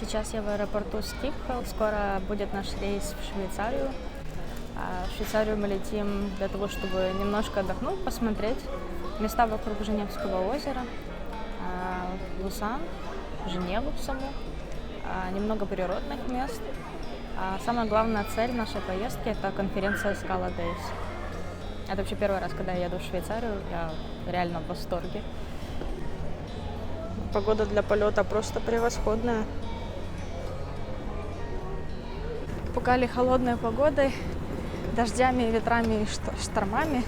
Сейчас я в аэропорту Скипхол. Скоро будет наш рейс в Швейцарию. В Швейцарию мы летим для того, чтобы немножко отдохнуть, посмотреть места вокруг Женевского озера, Лусан, Женеву саму, немного природных мест. Самая главная цель нашей поездки – это конференция Scala Days. Это вообще первый раз, когда я еду в Швейцарию, я реально в восторге. Погода для полета просто превосходная. Пугали холодной погодой, дождями, ветрами и штормами.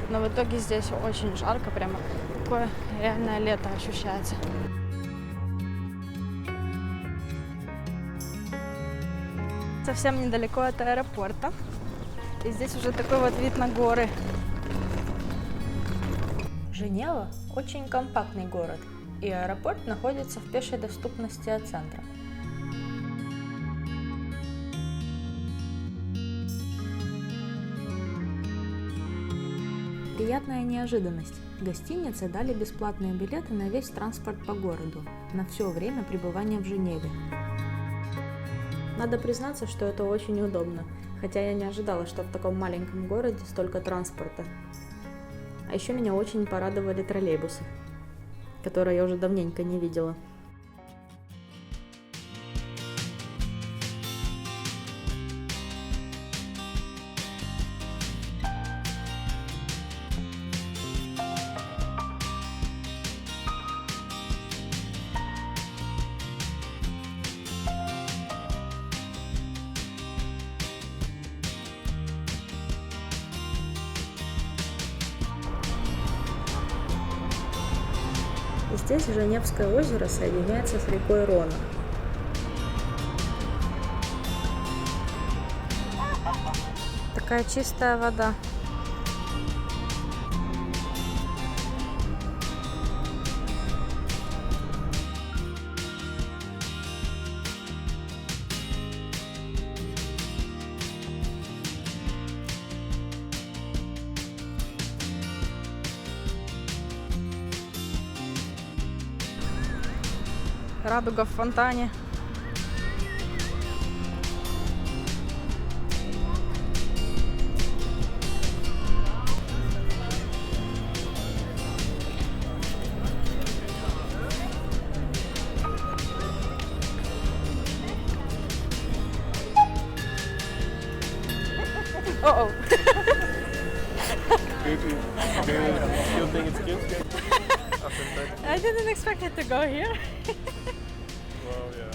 Но в итоге здесь очень жарко, прямо такое реальное лето ощущается. Совсем недалеко от аэропорта. И здесь уже такой вот вид на горы. Женева – очень компактный город, и аэропорт находится в пешей доступности от центра. Приятная неожиданность. Гостиницы дали бесплатные билеты на весь транспорт по городу, на все время пребывания в Женеве. Надо признаться, что это очень удобно, хотя я не ожидала, что в таком маленьком городе столько транспорта. А еще меня очень порадовали троллейбусы, которые я уже давненько не видела. Здесь Женевское озеро соединяется с рекой Рона. Такая чистая вода. Радуга в фонтане. Uh-oh. Do you think it's cute? I didn't expect it to go here. Well, yeah.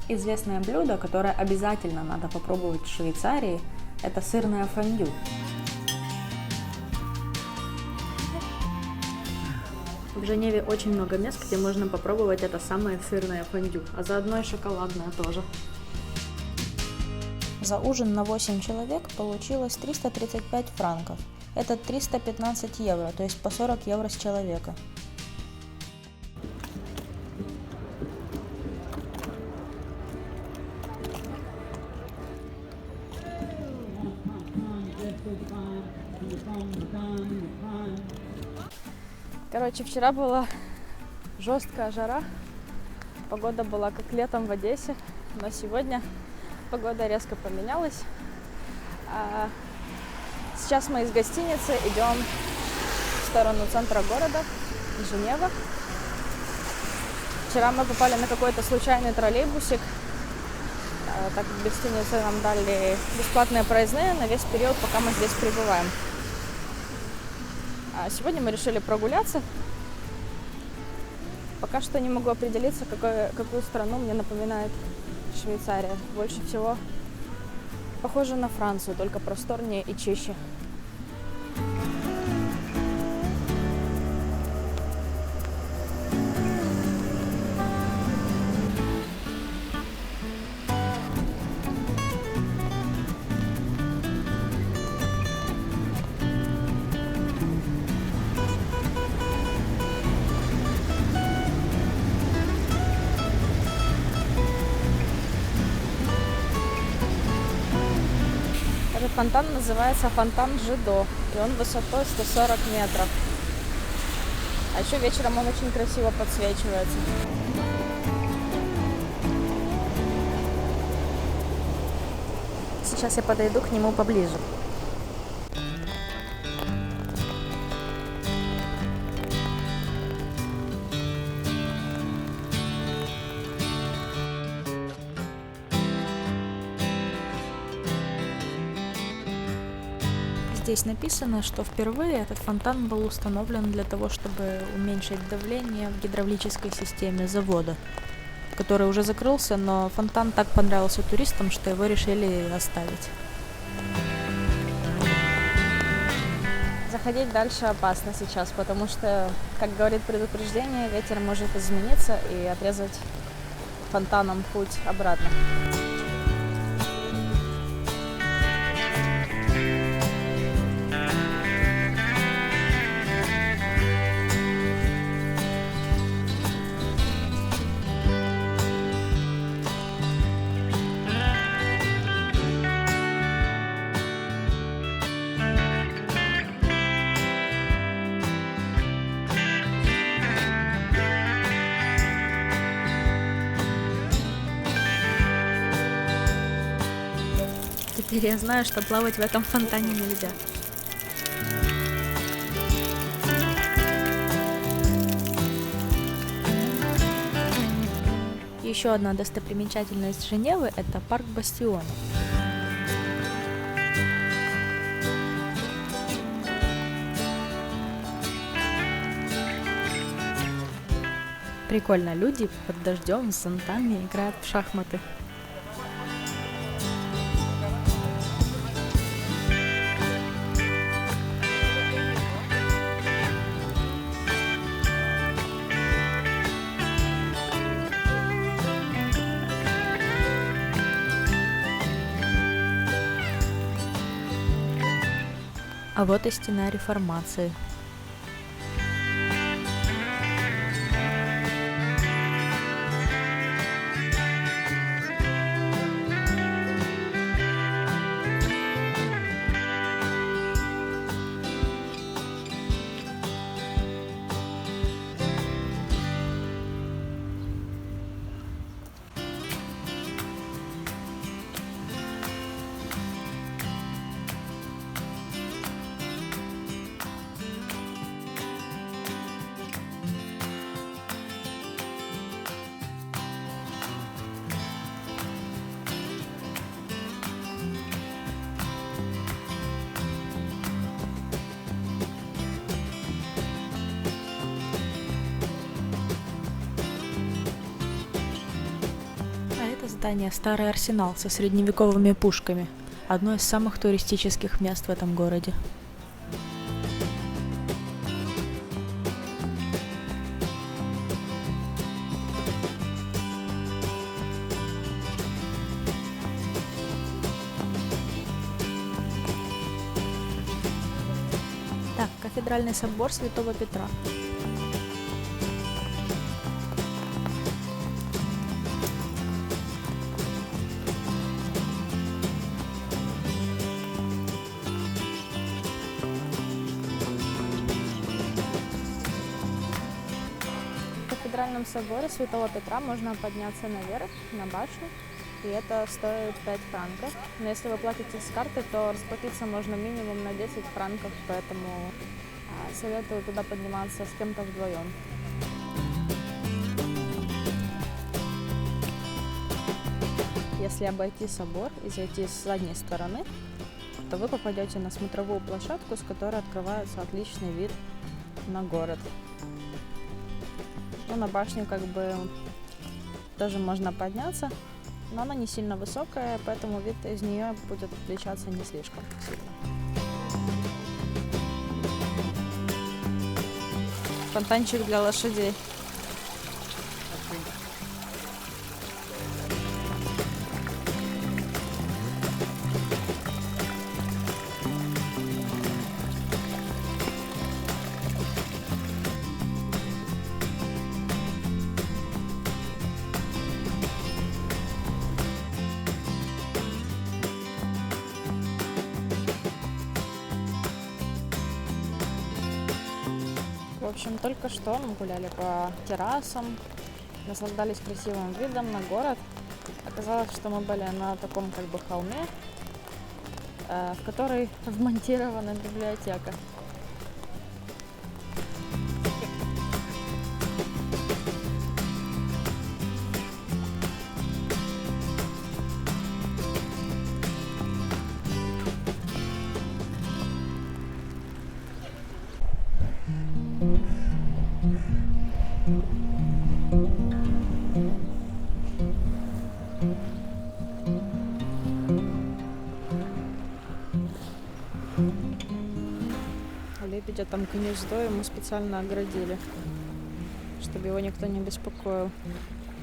Известное блюдо, которое обязательно надо попробовать в Швейцарии, это сырное фондю. В Женеве очень много мест, где можно попробовать это самое сырное фондю, а заодно и шоколадное тоже. За ужин на 8 человек получилось 335 франков. Это 315 евро, то есть по 40 евро с человека. Короче, вчера была жесткая жара, погода была как летом в Одессе, но сегодня погода резко поменялась. Сейчас мы из гостиницы идем в сторону центра города, Женева. Вчера мы попали на какой-то случайный троллейбусик, так как в гостинице нам дали бесплатные проездные на весь период, пока мы здесь пребываем. А сегодня мы решили прогуляться. Пока что не могу определиться, какую страну мне напоминает Швейцария. Больше всего похоже на Францию, только просторнее и чище. Этот фонтан называется фонтан Жидо, и он высотой 140 метров. А еще вечером он очень красиво подсвечивается. Сейчас я подойду к нему поближе. Здесь написано, что впервые этот фонтан был установлен для того, чтобы уменьшить давление в гидравлической системе завода, который уже закрылся, но фонтан так понравился туристам, что его решили оставить. Заходить дальше опасно сейчас, потому что, как говорит предупреждение, ветер может измениться и отрезать фонтаном путь обратно. Теперь я знаю, что плавать в этом фонтане нельзя. Еще одна достопримечательность Женевы – это парк Бастион. Прикольно, люди под дождем с зонтами играют в шахматы. А вот и стена Реформации. Здание Старый Арсенал со средневековыми пушками. Одно из самых туристических мест в этом городе. Так, кафедральный собор Святого Петра. В кафедральном соборе Святого Петра можно подняться наверх, на башню, и это стоит 5 франков. Но если вы платите с карты, то расплатиться можно минимум на 10 франков, поэтому советую туда подниматься с кем-то вдвоем. Если обойти собор и зайти с задней стороны, то вы попадете на смотровую площадку, с которой открывается отличный вид на город. Ну, на башню как бы тоже можно подняться, но она не сильно высокая, поэтому вид из нее будет отличаться не слишком сильно. Фонтанчик для лошадей. общем, только что мы гуляли по террасам, наслаждались красивым видом на город. Оказалось, что мы были на таком как бы холме, в который вмонтирована библиотека. Лебедя там гнездо ему специально оградили, чтобы его никто не беспокоил.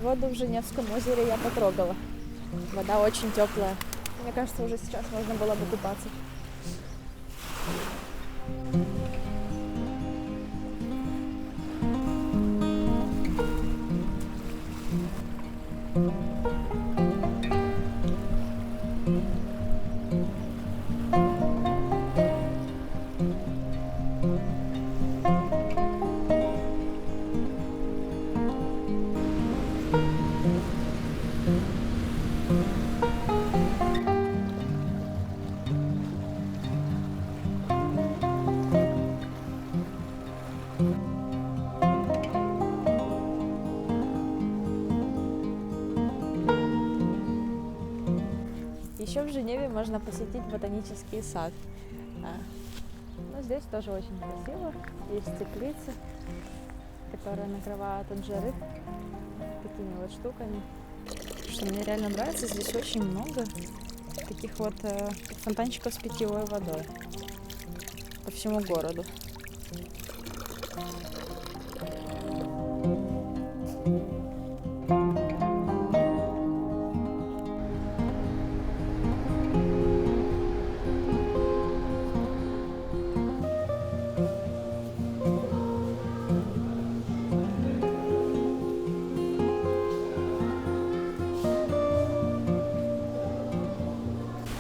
Воду в Женевском озере я потрогала. Вода очень теплая. Мне кажется, уже сейчас можно было бы купаться. Еще в Женеве можно посетить ботанический сад. Но здесь тоже очень красиво. Есть теплицы, которые накрывают от жары такими вот штуками. Что мне реально нравится, здесь очень много таких вот фонтанчиков с питьевой водой по всему городу.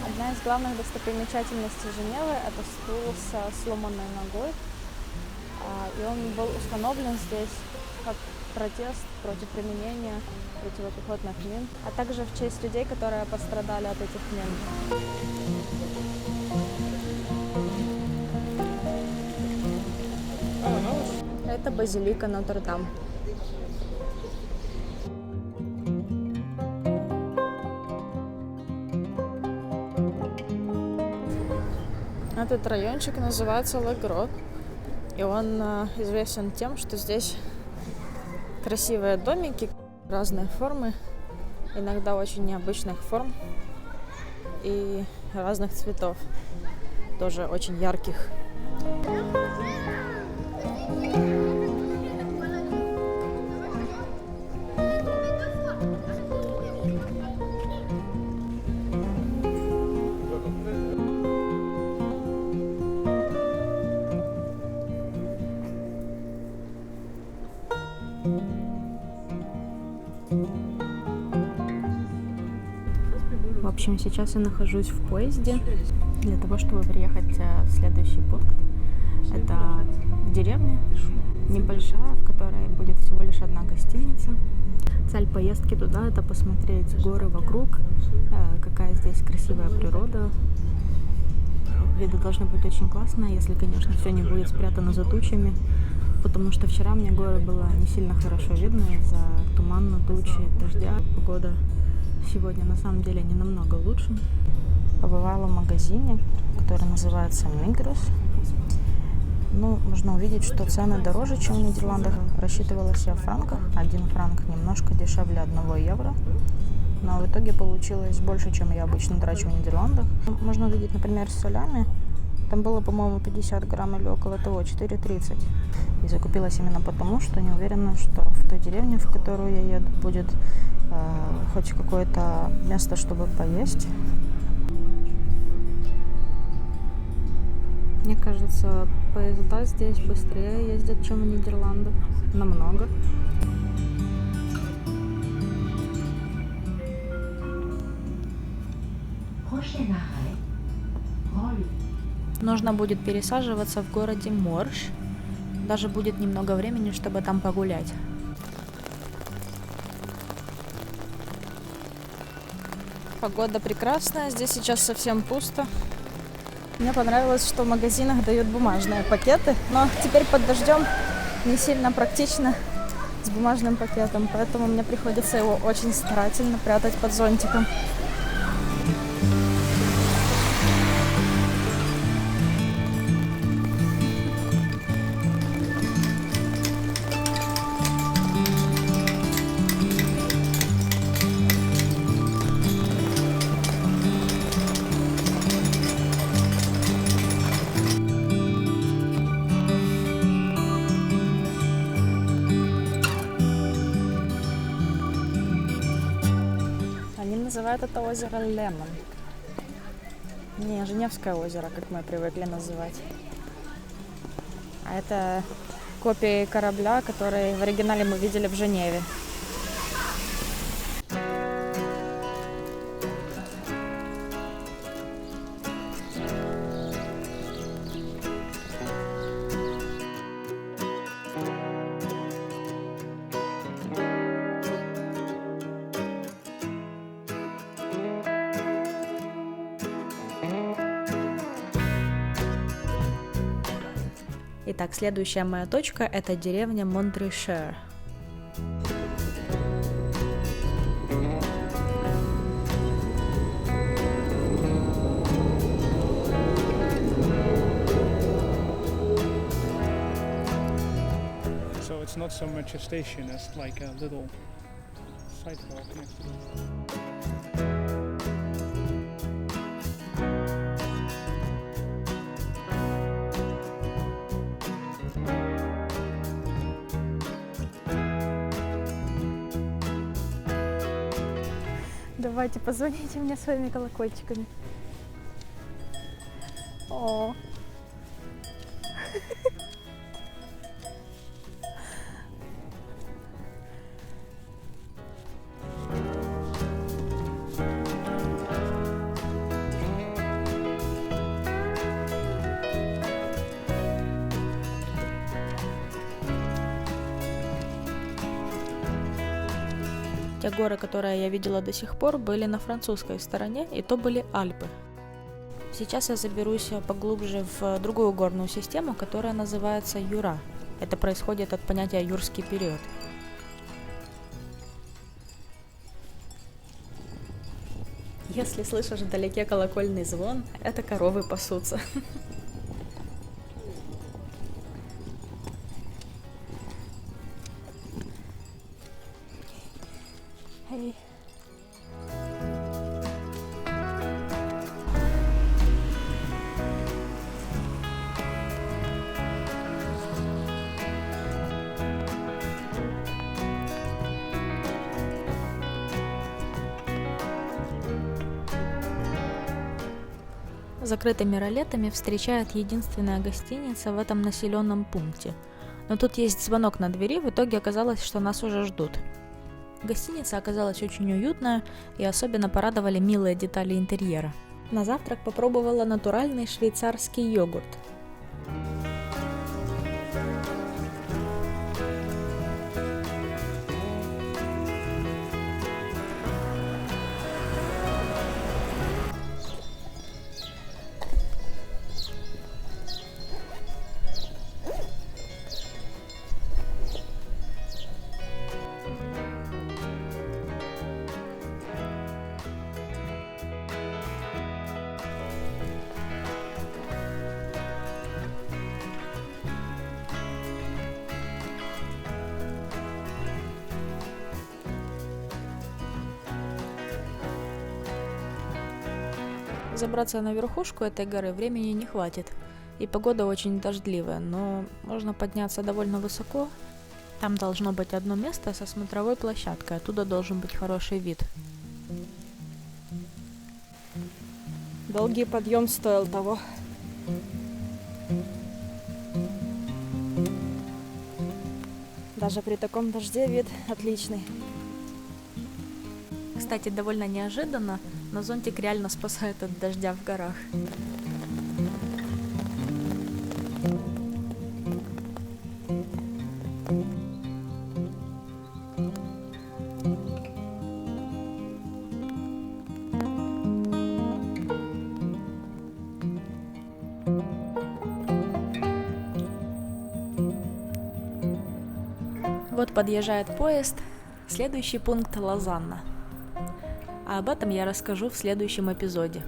Одна из главных достопримечательностей Женевы – это стул со сломанной ногой. И он был установлен здесь как протест против применения противопехотных мин, а также в честь людей, которые пострадали от этих мин. Это базилика Нотр-Дам. Этот райончик называется Лагро, и он известен тем, что здесь красивые домики разной формы, иногда очень необычных форм и разных цветов, тоже очень ярких. В общем, сейчас я нахожусь в поезде для того, чтобы приехать в следующий пункт. Это деревня небольшая, в которой будет всего лишь одна гостиница. Цель поездки туда – это посмотреть горы вокруг, какая здесь красивая природа. Виды должны быть очень классные, если, конечно, все не будет спрятано за тучами, потому что вчера мне горы было не сильно хорошо видно из-за тумана, тучи, дождя. Погода сегодня на самом деле не намного лучше. Побывала в магазине, который называется Migros. Ну, можно увидеть, что цены дороже, чем в Нидерландах. Рассчитывалась я в франках. 1 франк немножко дешевле 1 евро. Но в итоге получилось больше, чем я обычно трачу в Нидерландах. Можно увидеть, например, с солями. Там было, по-моему, 50 грамм или около того, 4,30. И закупилась именно потому, что не уверена, что в той деревне, в которую я еду, будет хоть какое-то место, чтобы поесть. Мне кажется, поезда здесь быстрее ездят, чем в Нидерландах. Намного. Нужно будет пересаживаться в городе Морш. даже будет немного времени, чтобы там погулять. Погода прекрасная, здесь сейчас совсем пусто. Мне понравилось, что в магазинах дают бумажные пакеты, но теперь под дождем не сильно практично с бумажным пакетом, поэтому мне приходится его очень старательно прятать под зонтиком. Называют это озеро Лемон. Не Женевское озеро, как мы привыкли называть. А это копии корабля, который в оригинале мы видели в Женеве. Итак, следующая моя точка – это деревня Монтришер. So it's not so much a station as like a little sidewalk next to it. Давайте, позвоните мне своими колокольчиками. О. Те горы, которые я видела до сих пор, были на французской стороне, и то были Альпы. Сейчас я заберусь поглубже в другую горную систему, которая называется Юра. Это происходит от понятия юрский период. Если слышишь вдалеке колокольный звон, это коровы пасутся. Hey. Закрытыми ролетами встречает единственная гостиница в этом населенном пункте. Но тут есть звонок на двери, в итоге оказалось, что нас уже ждут. Гостиница оказалась очень уютная, и особенно порадовали милые детали интерьера. На завтрак попробовала натуральный швейцарский йогурт. Забраться на верхушку этой горы времени не хватит, и погода очень дождливая, но можно подняться довольно высоко. Там должно быть одно место со смотровой площадкой, оттуда должен быть хороший вид. Долгий подъем стоил того. Даже при таком дожде вид отличный. Кстати, довольно неожиданно, но зонтик реально спасает от дождя в горах. Вот подъезжает поезд. Следующий пункт — Лозанна. А об этом я расскажу в следующем эпизоде.